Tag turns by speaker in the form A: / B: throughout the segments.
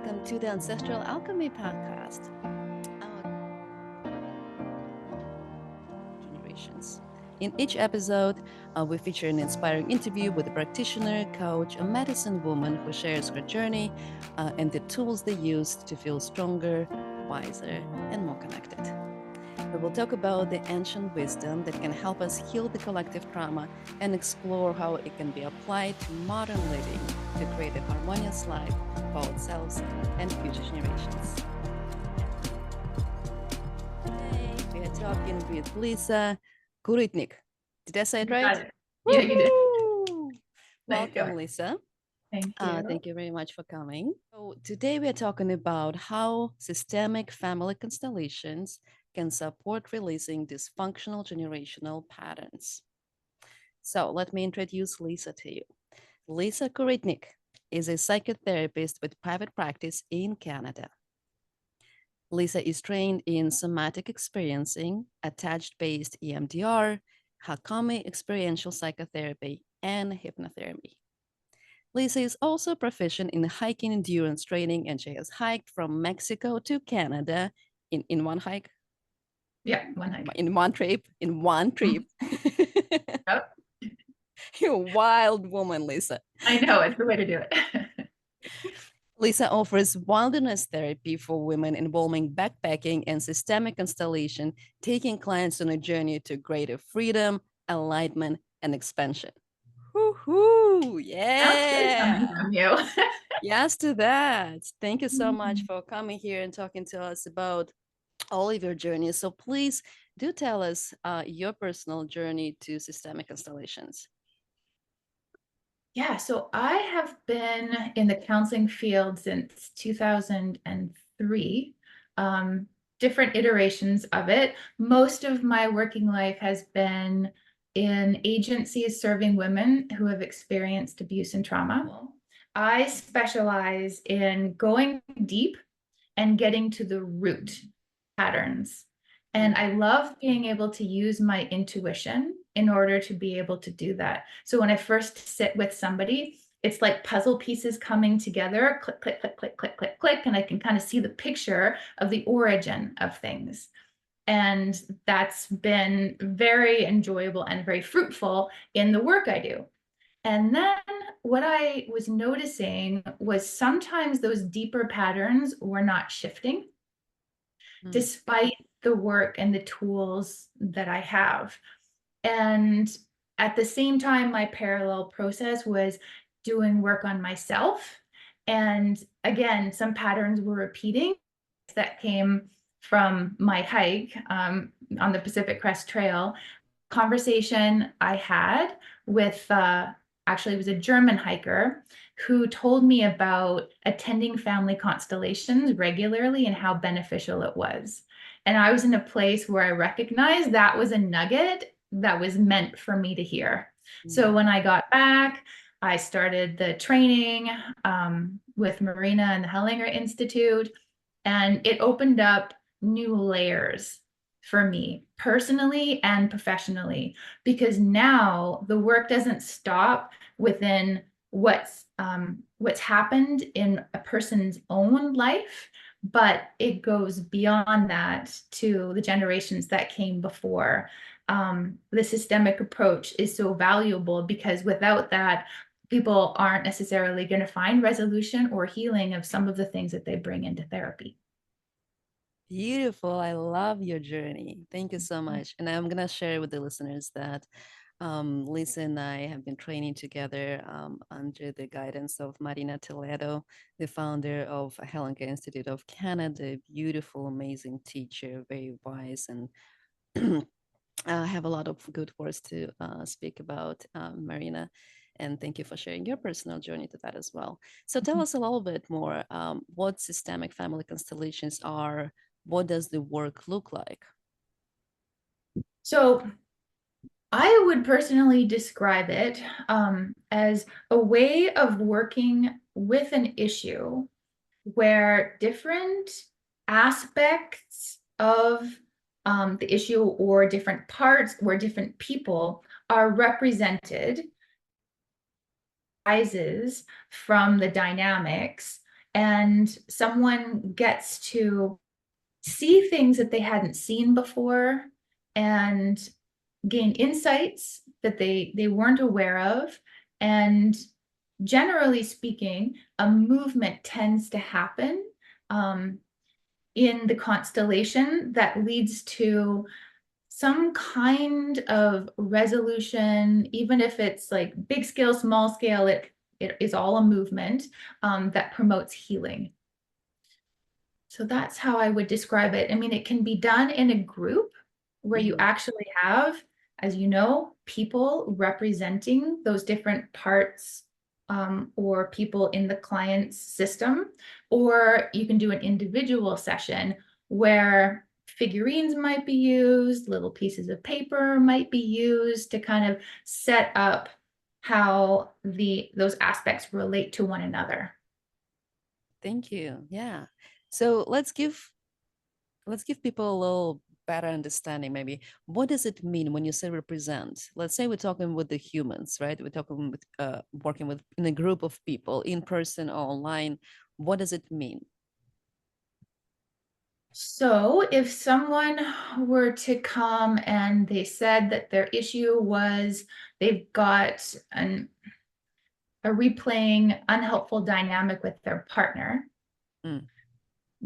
A: welcome to the Ancestral Alchemy podcast. Generations. In each episode, we feature an inspiring interview with a practitioner, coach, a medicine woman who shares her journey and the tools they use to feel stronger, wiser, and more connected. We will talk about the ancient wisdom that can help us heal the collective trauma and explore how it can be applied to modern living to create a harmonious life for ourselves and future generations. Today, we are talking with Lisa Kurytnik. Did I say it right?
B: Yeah, you did.
A: Welcome, Lisa.
B: Thank you.
A: Thank you very much for coming. So today we are talking about how systemic family constellations can support releasing dysfunctional generational patterns. So let me introduce Lisa to you. Lisa Kurytnik is a psychotherapist with private practice in Canada. Lisa is trained in somatic experiencing, attached-based EMDR, Hakami experiential psychotherapy, and hypnotherapy. Lisa is also proficient in hiking endurance training, and she has hiked from Mexico to Canada in one hike.
B: Yeah, one hike.
A: In one trip.
B: Yep.
A: You're a wild woman, Lisa.
B: I know, it's the way to do it.
A: Lisa offers wilderness therapy for women involving backpacking and systemic constellation, taking clients on a journey to greater freedom, enlightenment, and expansion. Woohoo! Yeah.
B: From you.
A: Yes to that. Thank you so much for coming here and talking to us about all of your journeys. So please do tell us your personal journey to systemic constellations.
B: Yeah, so I have been in the counseling field since 2003, different iterations of it. Most of my working life has been in agencies serving women who have experienced abuse and trauma. I specialize in going deep and getting to the root patterns. And I love being able to use my intuition in order to be able to do that. So when I first sit with somebody, it's like puzzle pieces coming together, click, click, click, click, click, click, click, and I can kind of see the picture of the origin of things. And that's been very enjoyable and very fruitful in the work I do. And then what I was noticing was sometimes those deeper patterns were not shifting despite the work and the tools that I have. And at the same time, my parallel process was doing work on myself. And again, some patterns were repeating that came from my hike on the Pacific Crest Trail. Conversation I had with actually, it was a German hiker who told me about attending family constellations regularly and how beneficial it was. And I was in a place where I recognized that was a nugget that was meant for me to hear. So when I got back, I started the training with Marina and the Hellinger Institute, and it opened up new layers for me personally and professionally, because now the work doesn't stop within what's happened in a person's own life, but it goes beyond that to the generations that came before. The systemic approach is so valuable because without that, people aren't necessarily going to find resolution or healing of some of the things that they bring into therapy.
A: Beautiful. I love your journey. Thank you so much. And I'm going to share with the listeners that Lisa and I have been training together under the guidance of Marina Toledo, the founder of Hellinger Institute of Canada, beautiful, amazing teacher, very wise, and have a lot of good words to speak about, Marina. And thank you for sharing your personal journey to that as well. So tell us a little bit more what systemic family constellations are. What does the work look like?
B: So I would personally describe it as a way of working with an issue where different aspects of the issue or different parts or different people are represented, arises from the dynamics, and someone gets to see things that they hadn't seen before and gain insights that they weren't aware of. And generally speaking, a movement tends to happen in the constellation that leads to some kind of resolution, even if it's like big scale, small scale, it is all a movement that promotes healing. So that's how I would describe it. I mean, it can be done in a group where you actually have, as you know, people representing those different parts or people in the client's system, or you can do an individual session where figurines might be used, little pieces of paper might be used to kind of set up how those aspects relate to one another.
A: Thank you. Yeah. So let's give people a little better understanding. Maybe what does it mean when you say represent? Let's say we're talking with the humans, right? We're talking with working with in a group of people, in person or online. What does it mean?
B: So if someone were to come and they said that their issue was they've got a replaying unhelpful dynamic with their partner,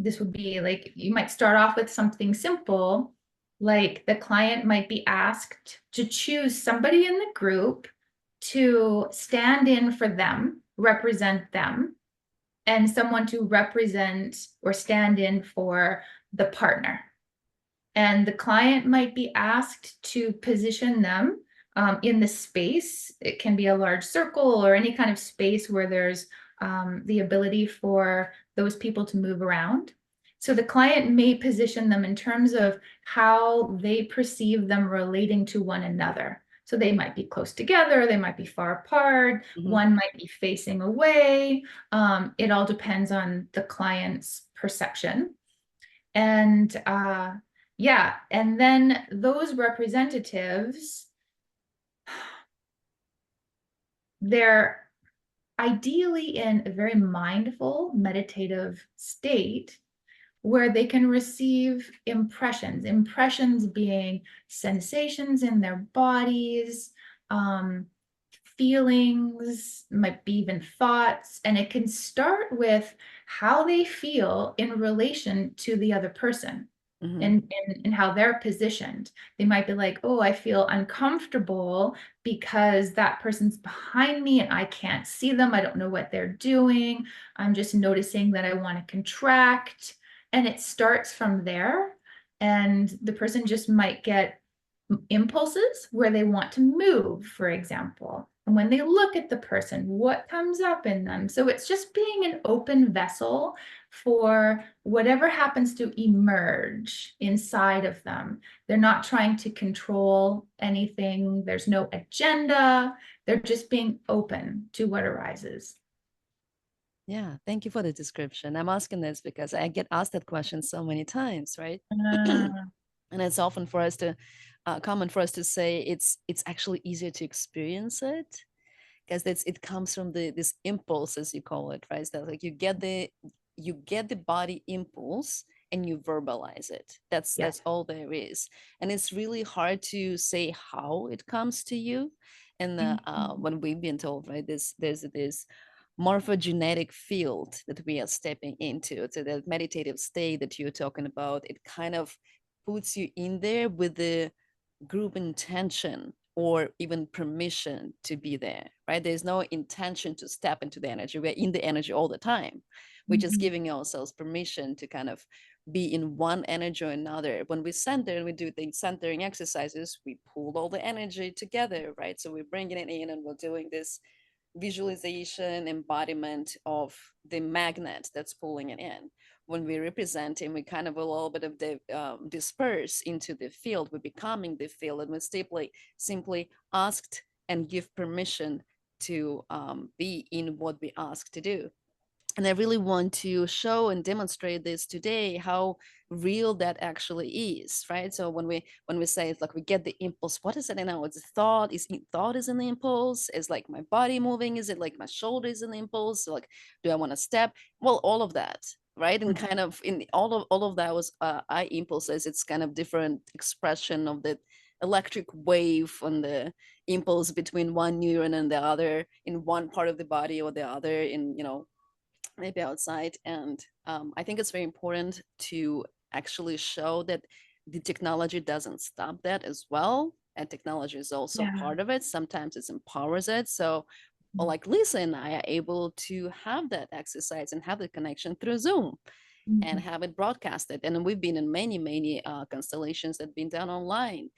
B: this would be like, you might start off with something simple, like the client might be asked to choose somebody in the group to stand in for them, represent them, and someone to represent or stand in for the partner. And the client might be asked to position them in the space. It can be a large circle or any kind of space where there's the ability for those people to move around. So the client may position them in terms of how they perceive them relating to one another. So they might be close together, they might be far apart, one might be facing away. It all depends on the client's perception. And yeah, and then those representatives, they're ideally in a very mindful, meditative state where they can receive impressions being sensations in their bodies, feelings, might be even thoughts, and it can start with how they feel in relation to the other person. And how they're positioned. They might be like, oh, I feel uncomfortable because that person's behind me and I can't see them. I don't know what they're doing. I'm just noticing that I want to contract. And it starts from there. And the person just might get impulses where they want to move, for example. And when they look at the person, what comes up in them? So it's just being an open vessel for whatever happens to emerge inside of them. They're not trying to control anything. There's no agenda. They're just being open to what arises.
A: Yeah, thank you for the description. I'm asking this because I get asked that question so many times, right? And it's often for us to common for us to say it's actually easier to experience it because it comes from this impulse, as you call it, right? So like you get the body impulse and you verbalize it. That's all there is, and it's really hard to say how it comes to you. And when we've been told, right, there's this morphogenetic field that we are stepping into. So that meditative state that you're talking about, it kind of puts you in there with the group intention or even permission to be there, right? There's no intention to step into the energy. We're in the energy all the time. We're just giving ourselves permission to kind of be in one energy or another. When we center and we do the centering exercises, we pull all the energy together, right? So we're bringing it in and we're doing this visualization embodiment of the magnet that's pulling it in. When we represent him, we kind of a little bit of the disperse into the field. We're becoming the field, and we simply asked and give permission to be in what we asked to do. And I really want to show and demonstrate this today, how real that actually is, right? So when we say it's like we get the impulse, what is it now? It's a thought. Thought is an impulse? Is like my body moving? Is it like my shoulder is an impulse? So like, do I want to step? Well, all of that, right? And kind of in all of that was I impulses. It's kind of different expression of the electric wave on the impulse between one neuron and the other in one part of the body or the other in, maybe outside. And I think it's very important to actually show that the technology doesn't stop that as well. And technology is also
B: Yeah.
A: part of it. Sometimes it empowers it. So, like Lisa and I are able to have that exercise and have the connection through Zoom and
B: Mhm.
A: have it broadcasted. And we've been in many, many constellations that have been done online,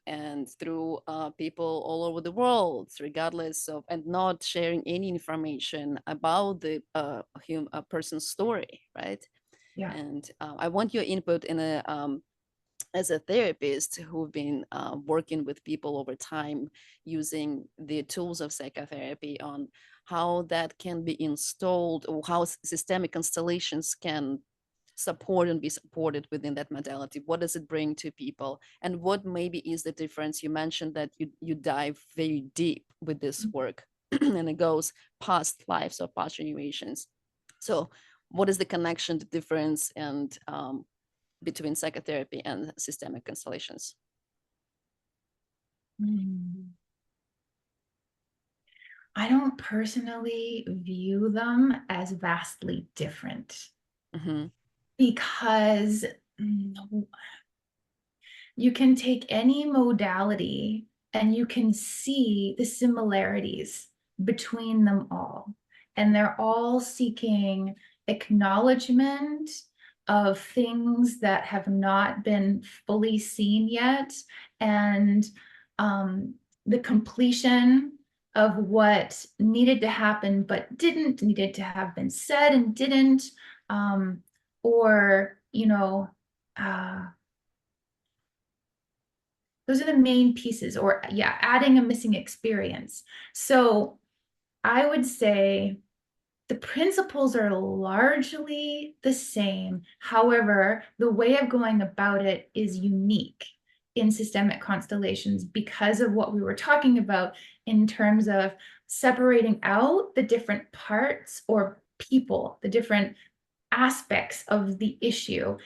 A: and through people all over the world, regardless of, and not sharing any information about the a person's story, right?
B: Yeah.
A: And I want your input in a as a therapist who've been working with people over time using the tools of psychotherapy, on how that can be installed, or how systemic constellations can support and be supported within that modality. What does it bring to people, and what maybe is the difference? You mentioned that you dive very deep with this work and it goes past lives or past generations. So what is the connection, the difference, and between psychotherapy and systemic constellations?
B: Mm. I don't personally view them as vastly different
A: Mm-hmm.
B: because you can take any modality and you can see the similarities between them all. And they're all seeking acknowledgement of things that have not been fully seen yet, and the completion of what needed to happen but didn't, needed to have been said and didn't, or, those are the main pieces, or yeah, adding a missing experience. So I would say the principles are largely the same. However, the way of going about it is unique in systemic constellations because of what we were talking about in terms of separating out the different parts or people, the different aspects of the issue.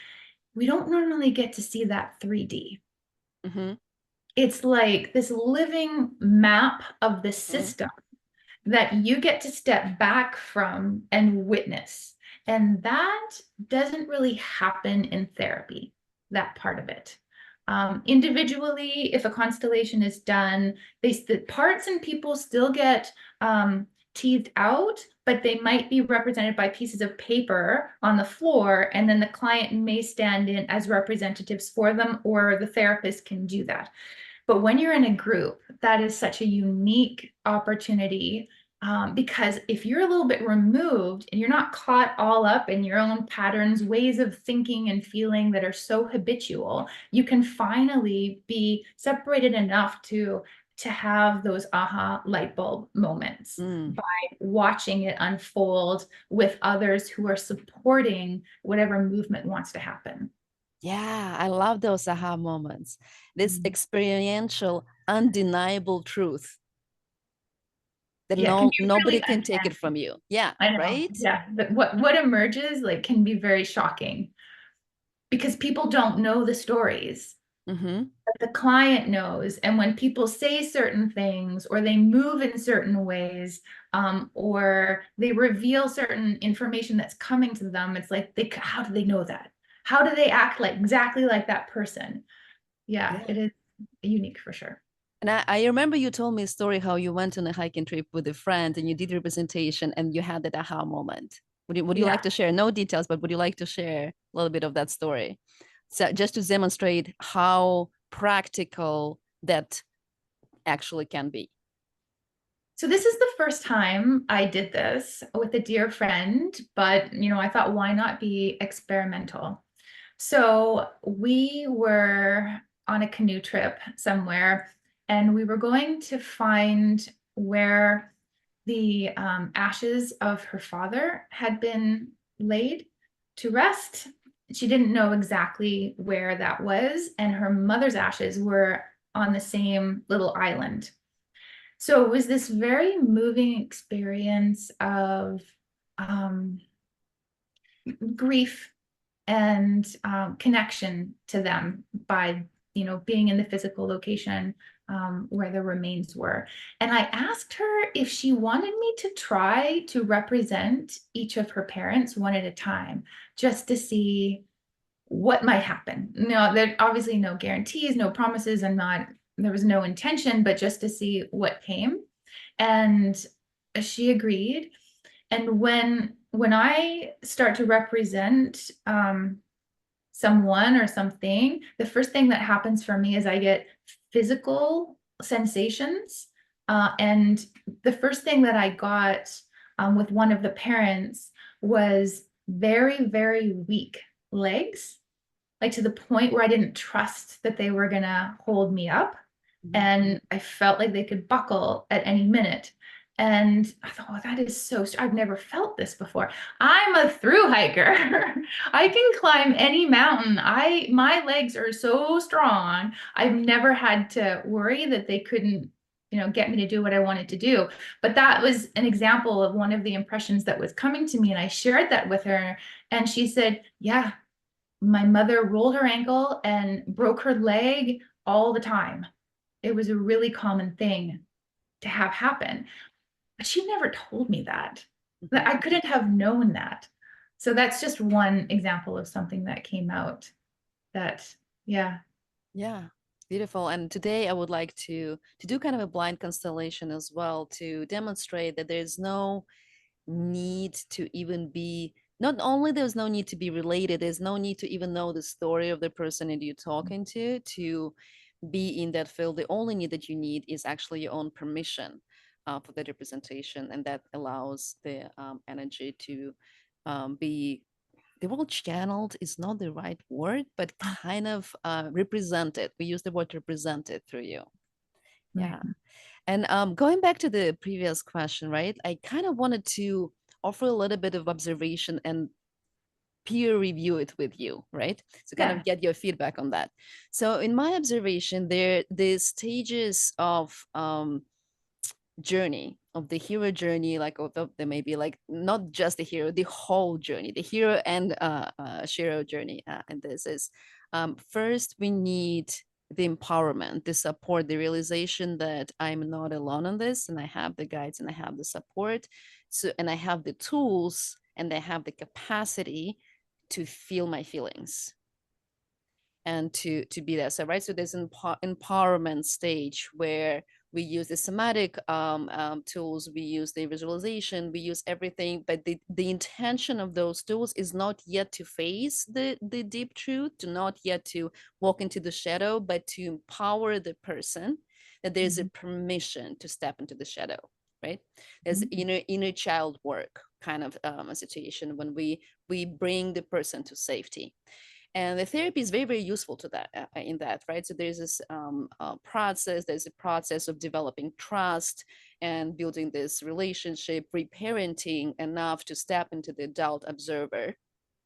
B: We don't normally get to see that 3D.
A: Mm-hmm.
B: It's like this living map of the
A: Mm-hmm.
B: system that you get to step back from and witness. And that doesn't really happen in therapy, that part of it. Individually, if a constellation is done, the parts and people still get teethed out, but they might be represented by pieces of paper on the floor, and then the client may stand in as representatives for them, or the therapist can do that. But when you're in a group, that is such a unique opportunity, because if you're a little bit removed and you're not caught all up in your own patterns, ways of thinking and feeling that are so habitual, you can finally be separated enough to have those aha light bulb moments
A: Mm.
B: by watching it unfold with others who are supporting whatever movement wants to happen.
A: Yeah, I love those aha moments. This experiential, undeniable truth that
B: Yeah, it can be
A: nobody
B: really
A: can take it
B: uncanny.
A: from you. Yeah,
B: I know.
A: right?
B: Yeah. But what emerges like can be very shocking because people don't know the stories.
A: Mm-hmm.
B: But the client knows. And when people say certain things or they move in certain ways, or they reveal certain information that's coming to them, it's like how do they know that? How do they act like exactly like that person? Yeah,
A: Yeah.
B: it is unique for sure.
A: And I remember you told me a story how you went on a hiking trip with a friend and you did representation and you had that aha moment. Would you
B: Yeah.
A: like to share? No details, but would you like to share a little bit of that story? So just to demonstrate how practical that actually can be.
B: So this is the first time I did this with a dear friend, but I thought, why not be experimental? So we were on a canoe trip somewhere, and we were going to find where the ashes of her father had been laid to rest. She didn't know exactly where that was, and her mother's ashes were on the same little island. So it was this very moving experience of grief and connection to them by, being in the physical location where the remains were. And I asked her if she wanted me to try to represent each of her parents one at a time, just to see what might happen. No, there obviously no guarantees, no promises, there was no intention, but just to see what came. And she agreed. And when I start to represent someone or something, the first thing that happens for me is I get physical sensations. And the first thing that I got with one of the parents was very, very weak legs, like to the point where I didn't trust that they were going to hold me up. And I felt like they could buckle at any minute. And I thought, oh, that is so, I've never felt this before. I'm a through hiker. I can climb any mountain. My legs are so strong. I've never had to worry that they couldn't, get me to do what I wanted to do. But that was an example of one of the impressions that was coming to me. And I shared that with her. And she said, yeah, my mother rolled her ankle and broke her leg all the time. It was a really common thing to have happen. But she never told me that. I couldn't have known that. So that's just one example of something that came out that, yeah.
A: Yeah, beautiful. And today I would like to do kind of a blind constellation as well, to demonstrate that there's no need to even be, not only there's no need to be related, there's no need to even know the story of the person that you're talking to be in that field. The only need that you need is actually your own permission for the representation, and that allows the energy to be, the word channeled is not the right word, but kind of represented. We use the word represented through you. Yeah. And going back to the previous question, right? I kind of wanted to offer a little bit of observation and peer review it with you, right? So kind of get your feedback on that. So in my observation, the stages of journey, of the hero journey, like there may be like not just the hero, the whole journey, the hero and Shiro journey. And this is first we need the empowerment, the support, the realization that I'm not alone on this, and I have the guides and I have the support. So, and I have the tools and I have the capacity to feel my feelings and to be there. So right, so there's an empowerment stage where we use the somatic tools, we use the visualization, we use everything, but the intention of those tools is not yet to face the deep truth, to not yet to walk into the shadow, but to empower the person, that there's a permission to step into the shadow, right? There's inner child work kind of a situation when we bring the person to safety. And the therapy is very, very useful to that, in that, right? So there's this process, there's a process of developing trust and building this relationship, reparenting enough to step into the adult observer.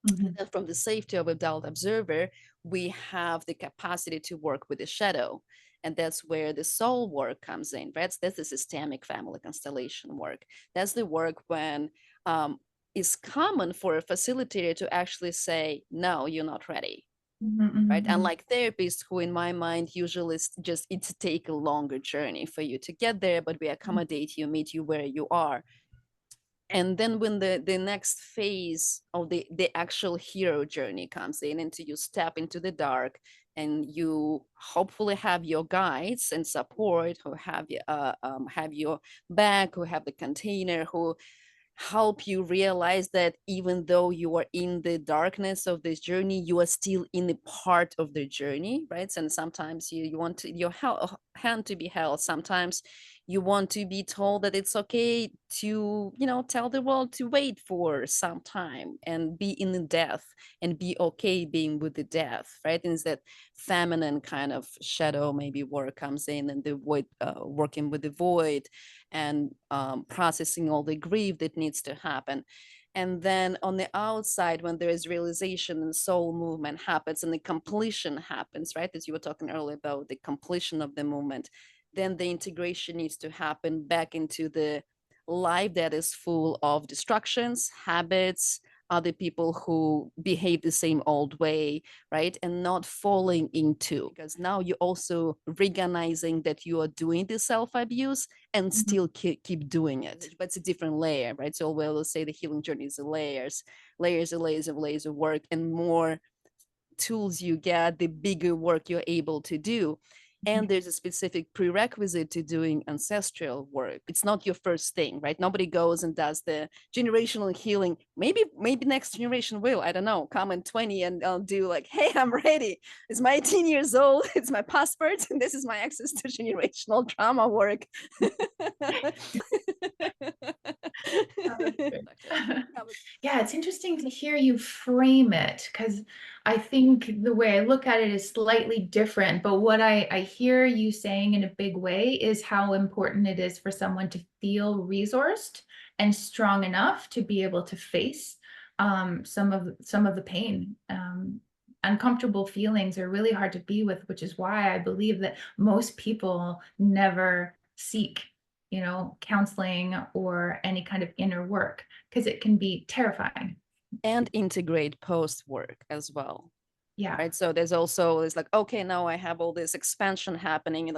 A: And then from the safety of adult observer, we have the capacity to work with the shadow. And that's where the soul work comes in, right? That's the systemic family constellation work. That's the work when it's common for a facilitator to actually say, no, you're not ready. Right. Unlike therapists who, in my mind, usually just it's take a longer journey for you to get there, but we accommodate you, meet you where you are. And then when the next phase of the actual hero journey comes in, and you step into the dark, and you hopefully have your guides and support who have your back, who have the container, who help you realize that even though you are in the darkness of this journey, you are still in a part of the journey, right? And sometimes you want your hand to be held. Sometimes You want to be told that it's okay to, tell the world to wait for some time and be in the death and be okay being with the death, right? And it's that feminine kind of shadow maybe work comes in, and the void, working with the void, and processing all the grief that needs to happen. And then on the outside, when there is realization and soul movement happens and the completion happens, right? As you were talking earlier about the completion of the movement, then the integration needs to happen back into the life that is full of distractions, habits, other people who behave the same old way, right? And not falling into, because now you're also recognizing that you are doing the self-abuse and still keep doing it. But it's a different layer, right? So we'll say the healing journey is layers, layers and layers and layers of work, and more tools you get, the bigger work you're able to do. And there's a specific prerequisite to doing ancestral work. It's not your first thing, right? Nobody goes and does the generational healing. Maybe next generation will, I don't know, come in 20 and I'll do like, hey, I'm ready. It's my 18 years old. It's my passport. And this is my access to generational trauma work.
B: Yeah, it's interesting to hear you frame it, because I think the way I look at it is slightly different. But what I hear you saying in a big way is how important it is for someone to feel resourced and strong enough to be able to face some of the pain. Uncomfortable feelings are really hard to be with, which is why I believe that most people never seek counseling or any kind of inner work, because it can be terrifying.
A: And integrate post work as well.
B: Yeah.
A: Right. So there's like, okay, now I have all this expansion happening.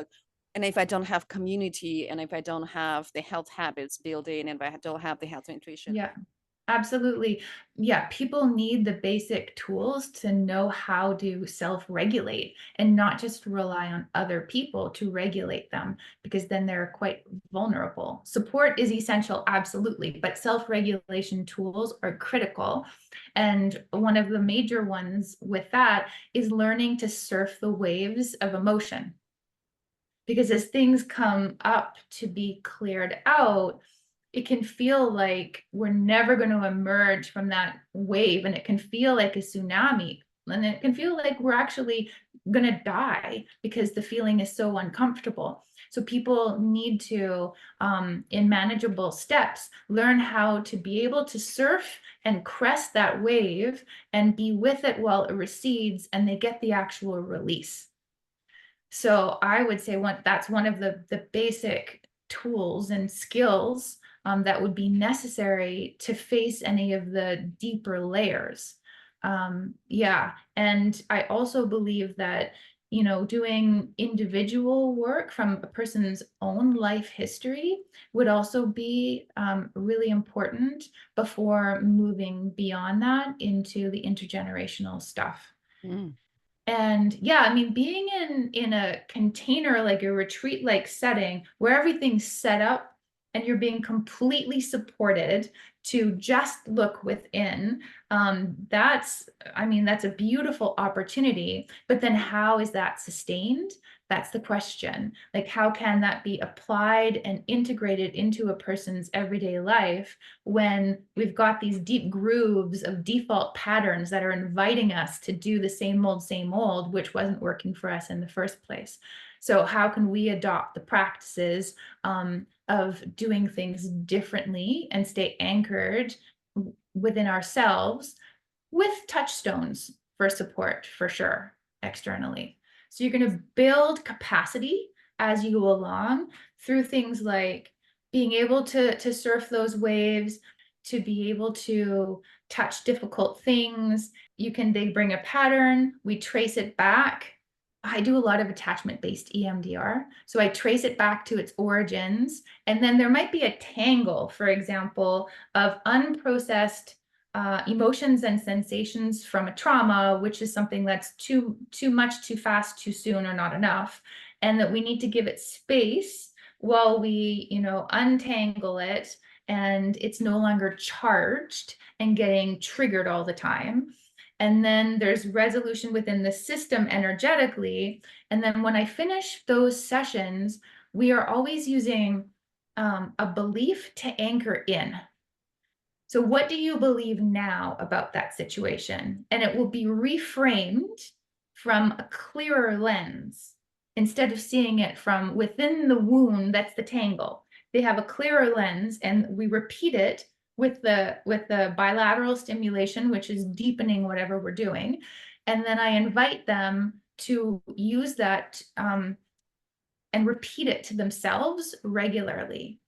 A: And if I don't have community, and if I don't have the health habits built in, and if I don't have the health nutrition.
B: Yeah. Absolutely. Yeah, people need the basic tools to know how to self-regulate and not just rely on other people to regulate them, because then they're quite vulnerable. Support is essential, absolutely, but self-regulation tools are critical. And one of the major ones with that is learning to surf the waves of emotion. Because as things come up to be cleared out, it can feel like we're never going to emerge from that wave, and it can feel like a tsunami, and it can feel like we're actually going to die because the feeling is so uncomfortable. So people need to, in manageable steps, learn how to be able to surf and crest that wave and be with it while it recedes and they get the actual release. So I would say that's one of the basic tools and skills that would be necessary to face any of the deeper layers. Yeah, and I also believe that doing individual work from a person's own life history would also be really important before moving beyond that into the intergenerational stuff.
A: Mm.
B: And yeah, I mean, being in a container, like a retreat like setting where everything's set up and you're being completely supported to just look within, that's a beautiful opportunity. But then how is that sustained? That's the question. Like, how can that be applied and integrated into a person's everyday life when we've got these deep grooves of default patterns that are inviting us to do the same old, which wasn't working for us in the first place? So how can we adopt the practices of doing things differently and stay anchored within ourselves, with touchstones for support, for sure, externally? So you're going to build capacity as you go along through things like being able to surf those waves, to be able to touch difficult things. They bring a pattern, we trace it back. I do a lot of attachment-based EMDR. So I trace it back to its origins. And then there might be a tangle, for example, of unprocessed emotions and sensations from a trauma, which is something that's too much, too fast, too soon, or not enough. And that we need to give it space while we, untangle it, and it's no longer charged and getting triggered all the time. And then there's resolution within the system energetically. And then when I finish those sessions, we are always using a belief to anchor in. So what do you believe now about that situation? And it will be reframed from a clearer lens instead of seeing it from within the wound. That's the tangle. They have a clearer lens, and we repeat it with the bilateral stimulation, which is deepening whatever we're doing. And then I invite them to use that and repeat it to themselves regularly.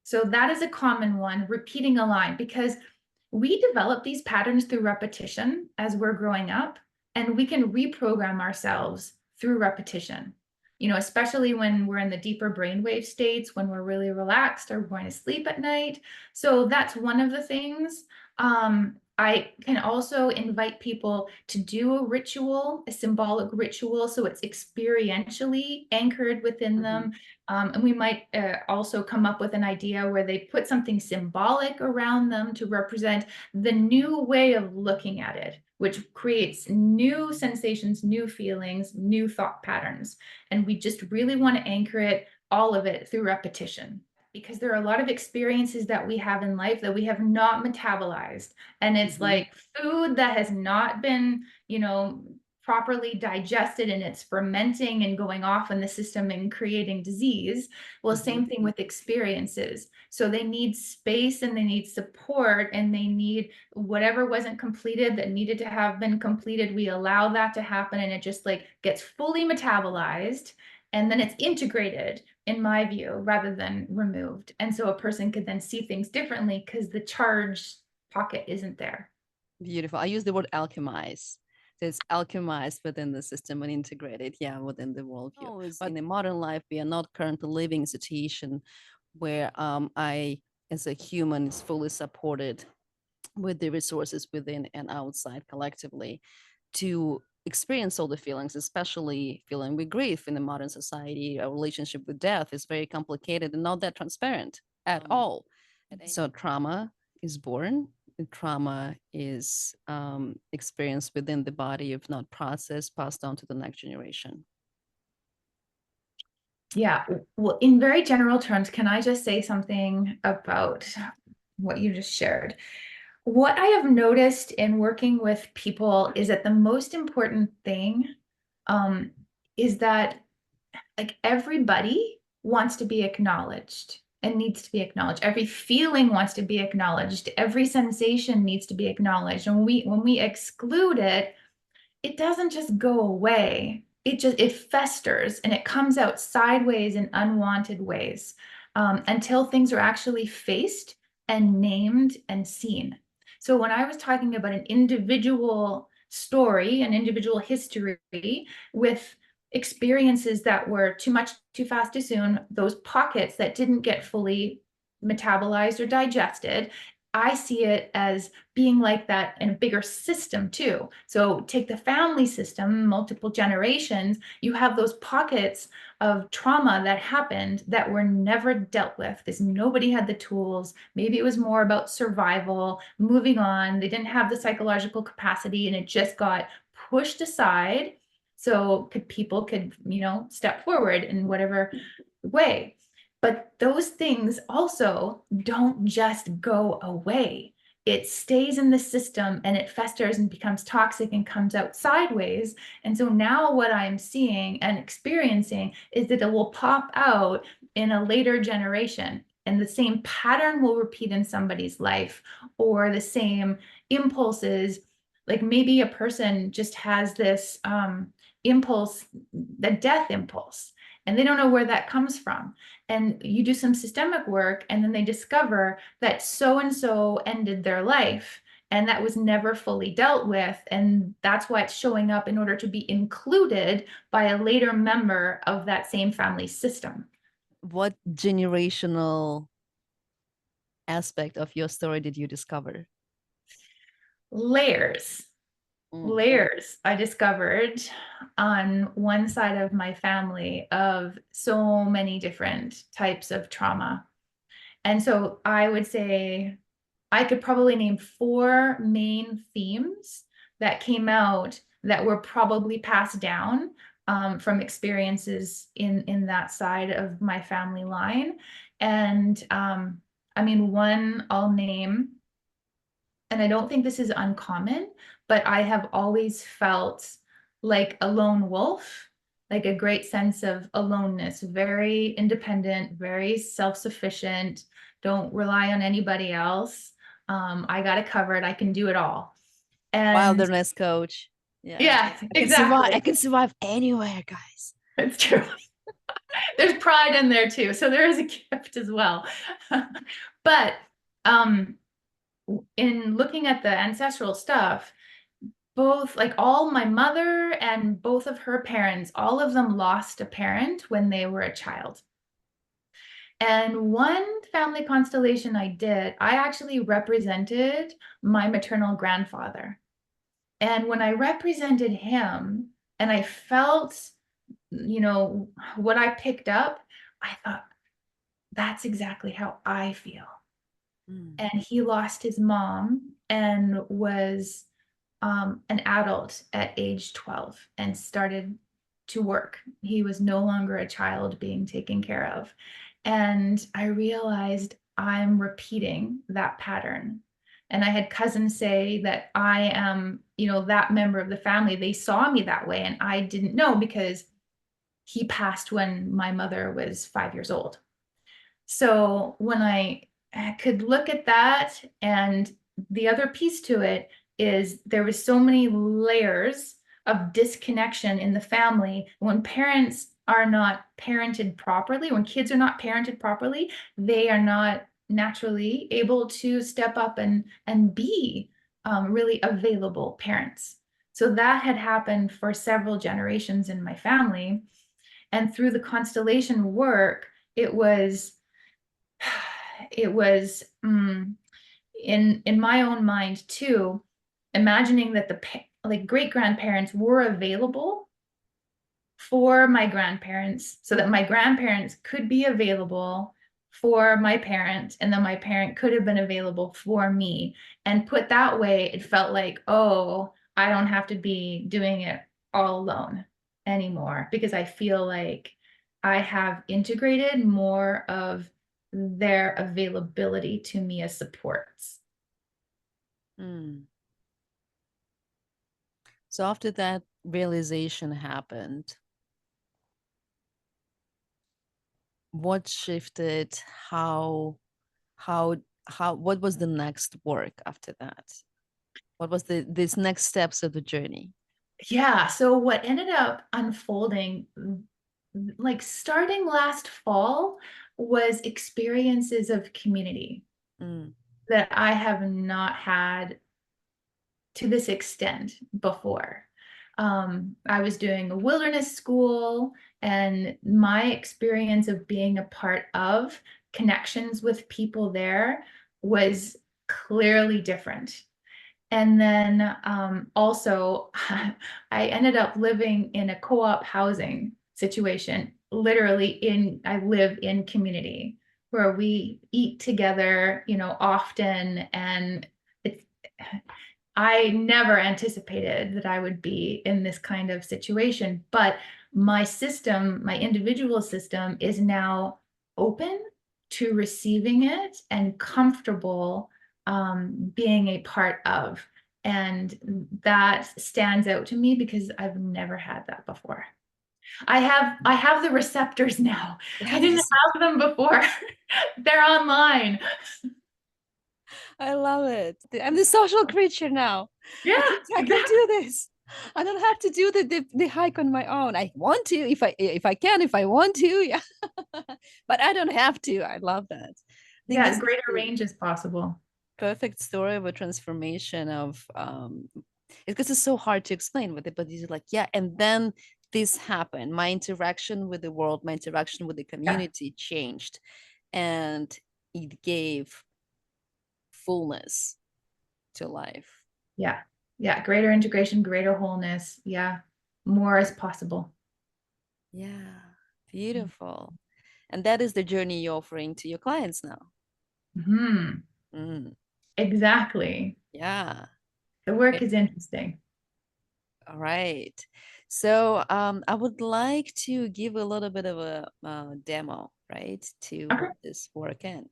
B: So that is a common one, repeating a line, because we develop these patterns through repetition as we're growing up, and we can reprogram ourselves through repetition. You know, especially when we're in the deeper brainwave states, when we're really relaxed or going to sleep at night. So that's one of the things. I can also invite people to do a ritual, a symbolic ritual, so it's experientially anchored within them. And we might also come up with an idea where they put something symbolic around them to represent the new way of looking at it, which creates new sensations, new feelings, new thought patterns. And we just really want to anchor it, all of it, through repetition, because there are a lot of experiences that we have in life that we have not metabolized. And it's like food that has not been, you know, properly digested, and it's fermenting and going off in the system and creating disease. Well, same thing with experiences. So they need space, and they need support, and they need whatever wasn't completed that needed to have been completed. We allow that to happen, and it just like gets fully metabolized, and then it's integrated, in my view, rather than removed. And so a person could then see things differently because the charge pocket isn't there.
A: Beautiful. I use the word alchemize. So it's alchemized within the system and integrated, yeah, within the worldview. But in a modern life, we are not currently living a situation where I, as a human, is fully supported with the resources within and outside collectively to experience all the feelings, especially feeling with grief in the modern society. Our relationship with death is very complicated and not that transparent at all. So trauma is born. Trauma is experienced within the body, if not processed, passed on to the next generation.
B: Yeah. Well, in very general terms, can I just say something about what you just shared? What I have noticed in working with people is that the most important thing is that like everybody wants to be acknowledged and needs to be acknowledged. Every feeling wants to be acknowledged. Every sensation needs to be acknowledged. And when we exclude it, it doesn't just go away. It festers, and it comes out sideways in unwanted ways until things are actually faced and named and seen. So when I was talking about an individual story, an individual history with experiences that were too much, too fast, too soon, those pockets that didn't get fully metabolized or digested, I see it as being like that in a bigger system too. So take the family system, multiple generations, you have those pockets of trauma that happened that were never dealt with because nobody had the tools. Maybe it was more about survival, moving on. They didn't have the psychological capacity, and it just got pushed aside. So people could, you know, step forward in whatever way. But those things also don't just go away. It stays in the system, and it festers and becomes toxic and comes out sideways. And so now what I'm seeing and experiencing is that it will pop out in a later generation, and the same pattern will repeat in somebody's life, or the same impulses. Like maybe a person just has this impulse, the death impulse, and they don't know where that comes from. And you do some systemic work, and then they discover that so-and-so ended their life, and that was never fully dealt with. And that's why it's showing up in order to be included by a later member of that same family system.
A: What generational aspect of your story did you discover?
B: Layers. Layers I discovered on one side of my family of so many different types of trauma. And so I would say I could probably name 4 main themes that came out that were probably passed down from experiences in that side of my family line. And I mean, one I'll name, and I don't think this is uncommon, but I have always felt like a lone wolf, like a great sense of aloneness, very independent, very self-sufficient, don't rely on anybody else. I got it covered. I can do it all. And
A: Wilderness coach. Yeah.
B: yeah,
A: I can survive. I
B: exactly.
A: can survive anywhere, guys.
B: It's true. There's pride in there too. So there is a gift as well. But um, in looking at the ancestral stuff, both like all my mother and both of her parents, all of them lost a parent when they were a child. And one family constellation I did, I actually represented my maternal grandfather. And when I represented him and I felt, you know, what I picked up, I thought, that's exactly how I feel. And he lost his mom and was an adult at age 12 and started to work. He was no longer a child being taken care of. And I realized I'm repeating that pattern. And I had cousins say that I am, you know, that member of the family. They saw me that way, and I didn't know because he passed when my mother was 5 years old. So when I could look at that, and the other piece to it is there was so many layers of disconnection in the family. When parents are not parented properly, when kids are not parented properly, they are not naturally able to step up and be really available parents. So that had happened for several generations in my family. And through the constellation work, it was in my own mind too, imagining that the like great grandparents were available for my grandparents so that my grandparents could be available for my parent, and then my parent could have been available for me. And put that way, it felt like, oh, I don't have to be doing it all alone anymore, because I feel like I have integrated more of their availability to me as supports.
A: So after that realization happened, what shifted? How what was the next work after that? What was these next steps of the journey?
B: Yeah, so what ended up unfolding, like starting last fall, was experiences of community
A: Mm.
B: that I have not had to this extent before. I was doing a wilderness school, and my experience of being a part of connections with people there was clearly different. And then also, I ended up living in a co-op housing situation. Literally, I live in community where we eat together, you know, often. And it's, I never anticipated that I would be in this kind of situation, but my system, my individual system, is now open to receiving it and comfortable being a part of. And that stands out to me because I've never had that before. I have the receptors now. I didn't
A: Yes,
B: have them before. They're online.
A: I love it. I'm the social creature now.
B: Yeah,
A: I can
B: exactly.
A: do this. I don't have to do the hike on my own. I want to if I can, if I want to, yeah. But I don't have to. I love that. I think
B: Yeah,
A: this is
B: greater
A: the
B: range is possible.
A: perfect story of a transformation of because it's so hard to explain with it, but it's like, yeah, and then this happened. My interaction with the world, my interaction with the
B: Yeah,
A: community changed, and it gave fullness to life.
B: yeah, yeah. Greater integration, greater wholeness. Yeah, more is possible.
A: Yeah, beautiful. And that is the journey you're offering to your clients now.
B: Hmm.
A: Mm,
B: Exactly.
A: yeah.
B: The work is interesting.
A: All right. So I would like to give a little bit of a demo, right, to
B: Okay.
A: what this work in.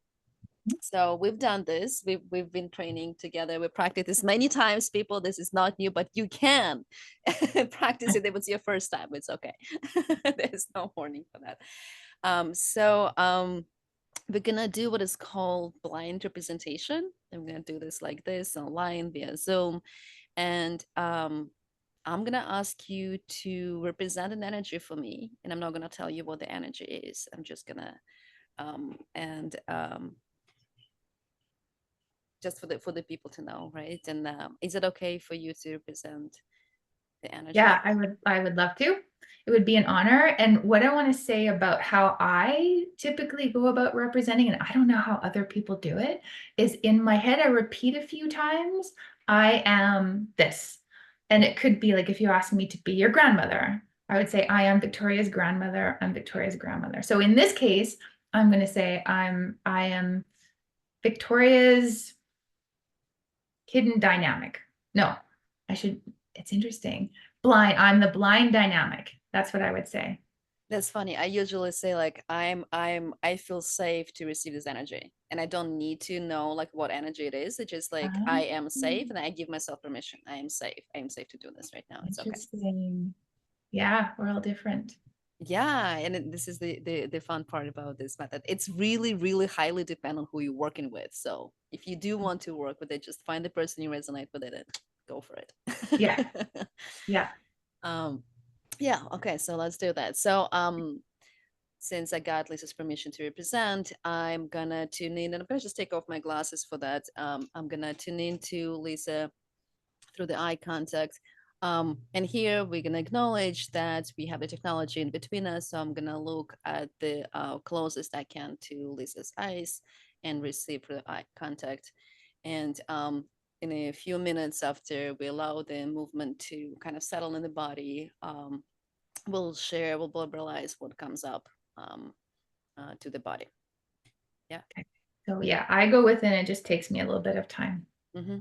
A: So we've done this. We've been training together. We practiced this many times, people. This is not new, but you can practice it. If it's your first time, it's okay. There's no warning for that. We're gonna do what is called blind representation. And we're gonna do this like this online via Zoom. And I'm gonna ask you to represent an energy for me, and I'm not gonna tell you what the energy is. I'm just gonna and just for the people to know, right? And is it okay for you to represent the energy?
B: Yeah, I would love to. It would be an honor. And what I want to say about how I typically go about representing, and I don't know how other people do it, is in my head, I repeat a few times, I am this. And it could be like if you ask me to be your grandmother, I would say, I am Victoria's grandmother. I'm Victoria's grandmother. So in this case, I'm going to say I am Victoria's hidden dynamic. No, it's interesting. Blind, I'm the blind dynamic. That's what I would say.
A: That's funny. I usually say like I feel safe to receive this energy, and I don't need to know like what energy it is. It's just like I am safe, and I give myself permission. I am safe. I am safe to do this right now. It's okay.
B: Interesting. Yeah, we're all different.
A: Yeah, and this is the fun part about this method. It's really, really highly depend on who you're working with. So if you do want to work with it, just find the person you resonate with it and go for it.
B: Yeah, yeah.
A: um, yeah, okay, so let's do that. So since I got Lisa's permission to represent, I'm gonna tune in, and I'm gonna just take off my glasses for that. I'm gonna tune into Lisa through the eye contact. And here we're going to acknowledge that we have the technology in between us. So I'm going to look at the closest I can to Lisa's eyes and receive the eye contact. And in a few minutes after we allow the movement to kind of settle in the body, we'll verbalize what comes up to the body. Yeah.
B: Okay. So yeah, I go with it. It just takes me a little bit of time.
A: Mm-hmm.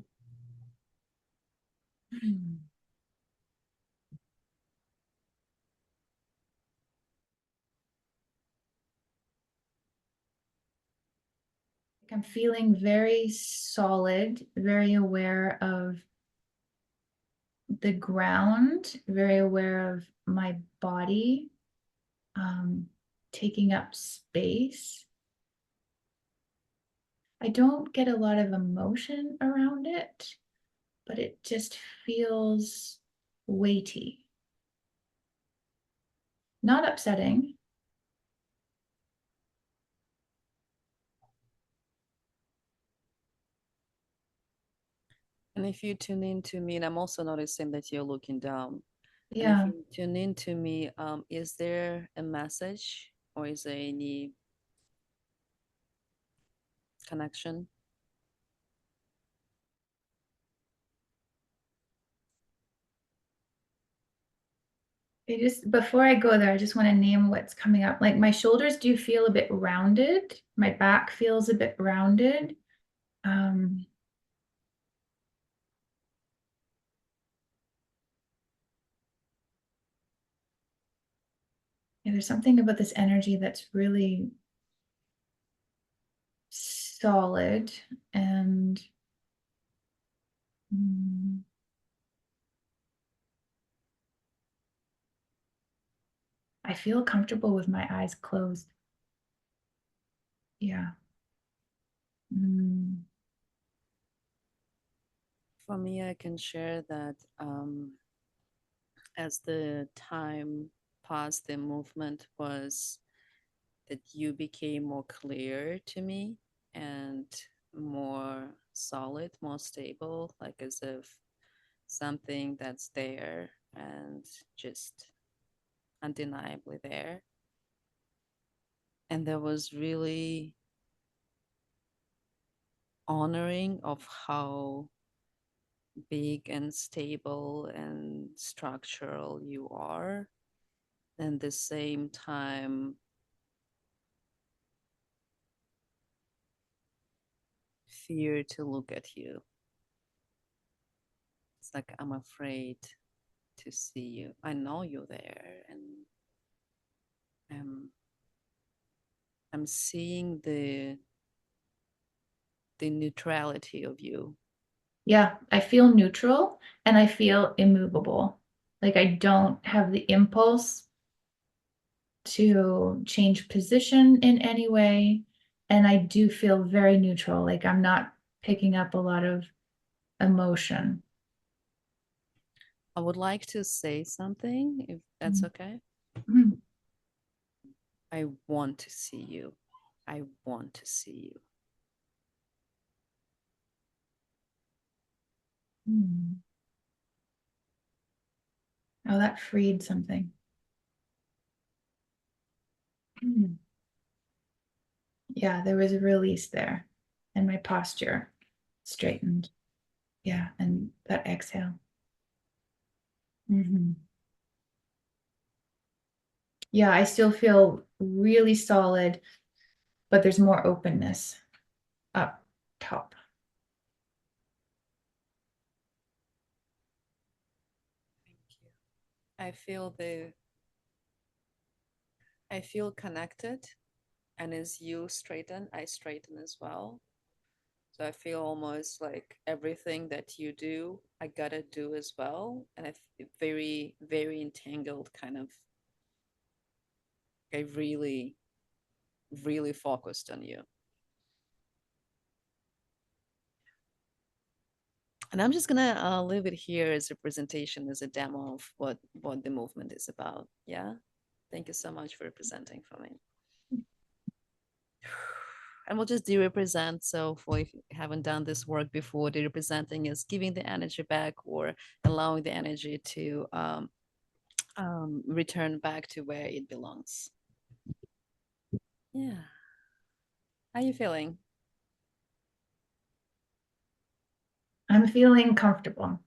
B: I'm feeling very solid, very aware of the ground, very aware of my body, taking up space. I don't get a lot of emotion around it, but it just feels weighty. Not upsetting.
A: And if you tune in to me, and I'm also noticing that you're looking down. And if
B: Yeah.
A: you tune in to me, is there a message or is there any connection?
B: Before I go there, I just want to name what's coming up. Like my shoulders do feel a bit rounded. My back feels a bit rounded. Um, yeah, there's something about this energy that's really solid and mm, I feel comfortable with my eyes closed. Yeah. Mm,
A: For me, I can share that as the time passed, the movement was that you became more clear to me and more solid, more stable, like as if something that's there and just undeniably there. And there was really honoring of how big and stable and structural you are, and the same time fear to look at you. It's like I'm afraid to see you. I know you're there, and I'm seeing the neutrality of you.
B: Yeah, I feel neutral and I feel immovable. Like I don't have the impulse to change position in any way. And I do feel very neutral. Like I'm not picking up a lot of emotion.
A: I would like to say something, if that's okay.
B: Mm.
A: I want to see you. I want to see you.
B: Mm. Oh, that freed something. Mm. Yeah, there was a release there and my posture straightened. Yeah, and that exhale. Yeah, I still feel really solid, but there's more openness up top.
A: Thank you. I feel connected, and as you straighten, I straighten as well. So I feel almost like everything that you do, I gotta do as well. And I feel very, very entangled, kind of. I really, really focused on you. And I'm just gonna leave it here as a presentation, as a demo of what the movement is about. Yeah. Thank you so much for presenting for me. And we'll just de-represent. So for if you haven't done this work before, de-representing is giving the energy back or allowing the energy to return back to where it belongs. Yeah. How are you feeling?
B: I'm feeling comfortable.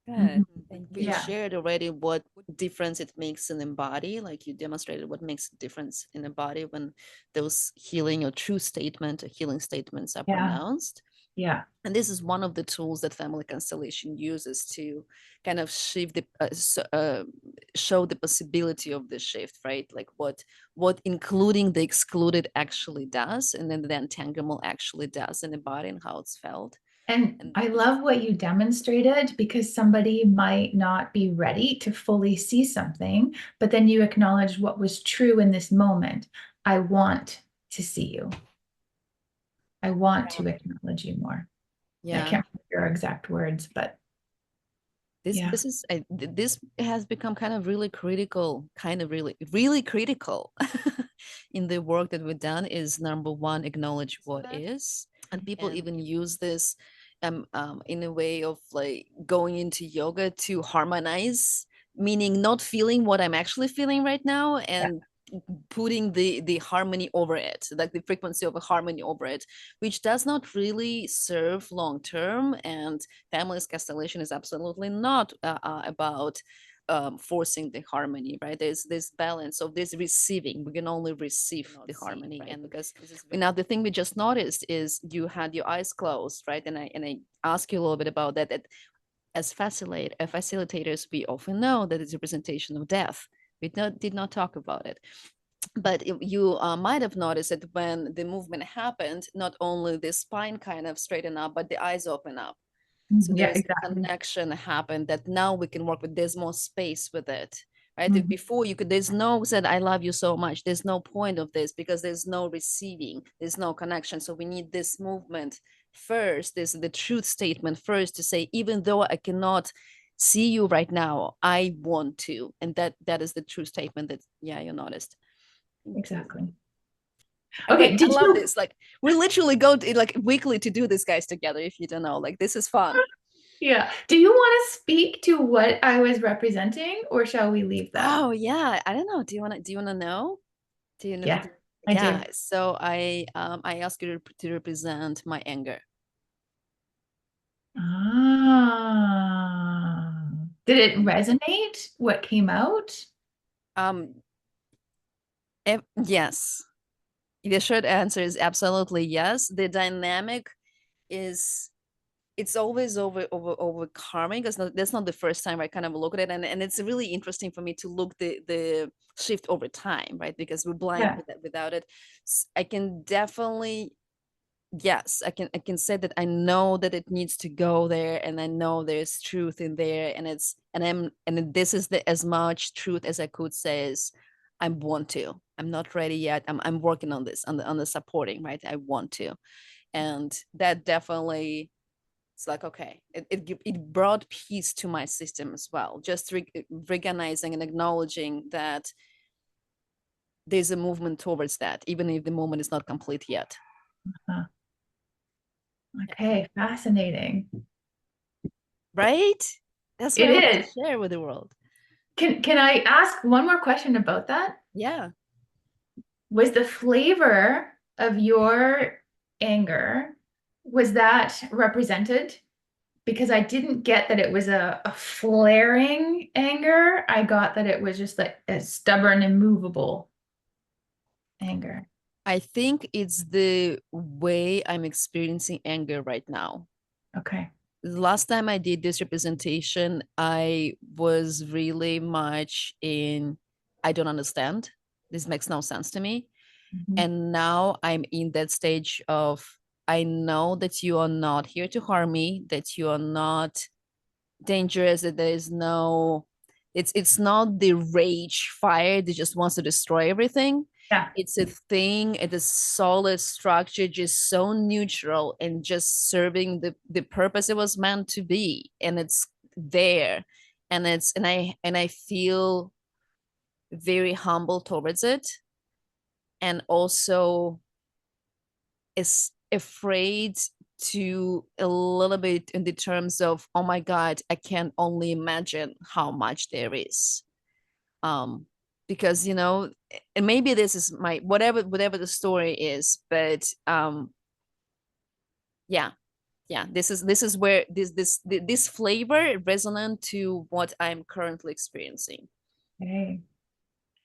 A: Good. And we
B: Yeah.
A: shared already what difference it makes in the body. Like you demonstrated what makes a difference in the body when those healing or true statement or healing statements are
B: Yeah.
A: pronounced.
B: Yeah.
A: And this is one of the tools that family constellation uses to kind of shift show the possibility of the shift, right? Like what including the excluded actually does, and then the entanglement actually does in the body and how it's felt.
B: And
A: And
B: I love what you demonstrated because somebody might not be ready to fully see something, but then you acknowledge what was true in this moment. I want to see you. I want to acknowledge you more. I
A: yeah,
B: can't remember your exact words, but yeah.
A: this has become kind of really critical, kind of really critical in the work that we've done. Is number one, acknowledge what is, and people even use this in a way of like going into yoga to harmonize, meaning not feeling what I'm actually feeling right now
B: Yeah.
A: and putting the harmony over it, like the frequency of a harmony over it, which does not really serve long term. And family's constellation is absolutely not about forcing the harmony, right? There's this balance of this receiving. We can only receive the harmony, right? And because now the thing we just noticed is you had your eyes closed, right? And I asked you a little bit about that. That as facilitators, we often know that it's a representation of death. We did not talk about it, but you might have noticed that when the movement happened, not only the spine kind of straighten up, but the eyes open up. So
B: Yeah,
A: there's a
B: exactly.
A: connection happened that now we can work with. There's more space with it, right?
B: Mhm.
A: Before you could, there's no said I love you so much. There's no point of this because there's no receiving. There's no connection. So we need this movement first. This is the truth statement first to say, even though I cannot see you right now, I want to, and that is the true statement that yeah you noticed. Thank you.
B: Exactly.
A: I like
B: Okay,
A: I
B: did
A: love
B: you?
A: this. Like we literally go to, like weekly to do this guys together. If you don't know, like this is fun.
B: Yeah. Do you want to speak to what I was representing, or shall we leave that?
A: Oh yeah, I don't know. Do you wanna know? Do you know?
B: Yeah, I do.
A: Yeah. So I ask you to represent my anger.
B: Ah, did it
A: And
B: resonate? What came out?
A: um yes. The short answer is absolutely yes. The dynamic is it's always over karmic. That's not the first time I kind of look at it, and it's really interesting for me to look the shift over time, right? Because we're blind
B: Yeah.
A: without it. I can definitely, yes, I can say that I know that it needs to go there, and I know there's truth in there, and this is the as much truth as I could say is I want to. I'm not ready yet. I'm working on this, on the supporting, right? I want to. And that definitely, it's like, okay, it brought peace to my system as well, just recognizing and acknowledging that there's a movement towards that, even if the moment is not complete yet.
B: Uh, okay, fascinating.
A: Right, that's what
B: It
A: I want to
B: is.
A: share with the world.
B: Can I ask one more question about that?
A: Yeah,
B: Was the flavor of your anger, was that represented? Because I didn't get that it was a flaring anger. I got that it was just like a stubborn, immovable anger.
A: I think it's the way I'm experiencing anger right now.
B: Okay.
A: The last time I did this representation, I was really much in, I don't understand, this makes no sense to me.
B: Mhm.
A: And now I'm in that stage of, I know that you are not here to harm me, that you are not dangerous, that there is no, it's not the rage fire that just wants to destroy everything.
B: Yeah.
A: It's a thing, it's a solid structure, just so neutral and just serving the purpose it was meant to be. And it's there. And it's, and I feel very humble towards it. And also is afraid to a little bit in the terms of, oh my god, I can only imagine how much there is. Because, and maybe this is my whatever the story is, but yeah, this is where this flavor resonant to what I'm currently experiencing.
B: Okay.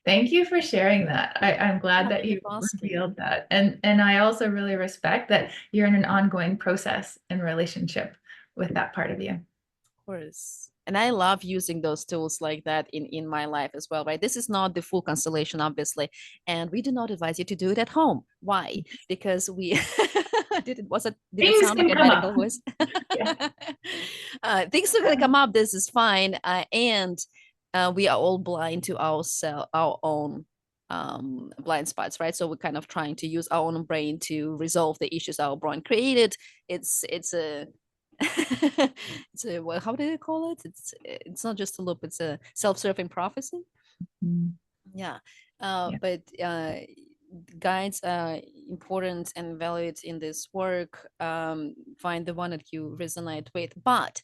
B: Thank you for sharing that. I'm glad
A: Yeah,
B: that
A: thank you
B: you
A: for asking.
B: revealed that. And I also really respect that you're in an ongoing process and relationship with that part of you.
A: Of course. And I love using those tools like that in my life as well, right? This is not the full constellation, obviously. And we do not advise you to do it at home. Why? Because we did it
B: Things
A: sound like
B: can
A: a
B: come
A: medical
B: up.
A: voice?
B: Yeah.
A: Things are gonna come up. This is fine. And we are all blind to our own blind spots, right? So we're kind of trying to use our own brain to resolve the issues our brain created. It's a it's a, well, how do they call it? It's not just a loop, it's a self-serving prophecy.
B: Mm.
A: Yeah.
B: Yeah.
A: But guides are important and valued in this work. Find the one that you resonate with, but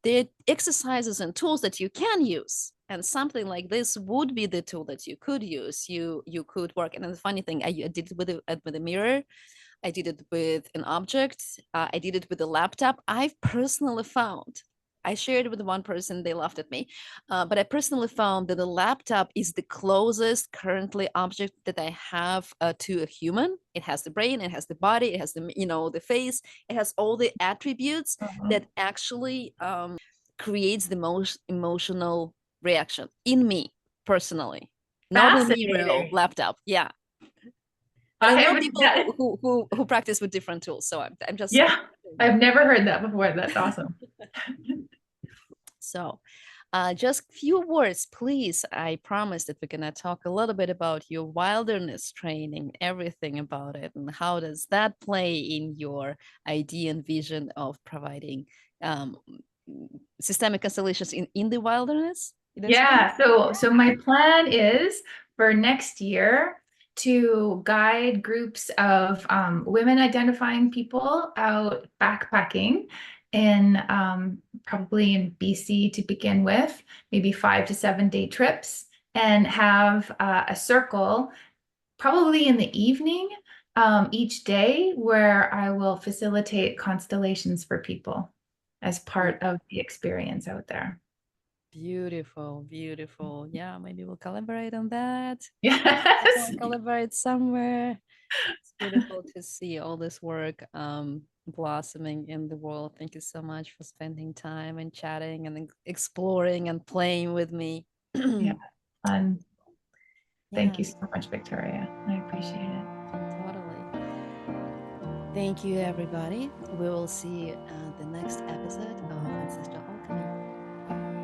A: there are exercises and tools that you can use, and something like this would be the tool that you could use. You could work. And the funny thing, I did it with a mirror. I did it with an object. I did it with a laptop. I've personally found, I shared it with one person, they laughed at me, but I personally found that the laptop is the closest currently object that I have to a human. It has the brain, it has the body, it has the face, it has all the attributes
B: Uh-huh.
A: that actually creates the most emotional reaction in me personally. Not a Miro
B: Fascinating.
A: laptop. Yeah, but I
B: I
A: know
B: would
A: people
B: that,
A: who practice with different tools, so I'm just saying.
B: yeah, I've never heard that before. That's awesome.
A: So, just few words, please. I promise that we're gonna talk a little bit about your wilderness training, everything about it, and how does that play in your idea and vision of providing um, systemic constellations in the wilderness. That's right.
B: Yeah, so my plan is for next year to guide groups of women identifying people out backpacking in probably in BC to begin with, maybe 5 to 7 day trips, and have a circle probably in the evening each day where I will facilitate constellations for people as part of the experience out there.
A: Beautiful, beautiful. Yeah, maybe we'll collaborate on that.
B: Yes.
A: We'll collaborate somewhere. It's beautiful to see all this work blossoming in the world. Thank you so much for spending time and chatting and exploring and playing with me.
B: Yeah, fun.
A: Yeah,
B: Thank you so much, Victoria. I appreciate it.
A: totally. Thank you, everybody. We will see you at the next episode of Ancestral Alchemy.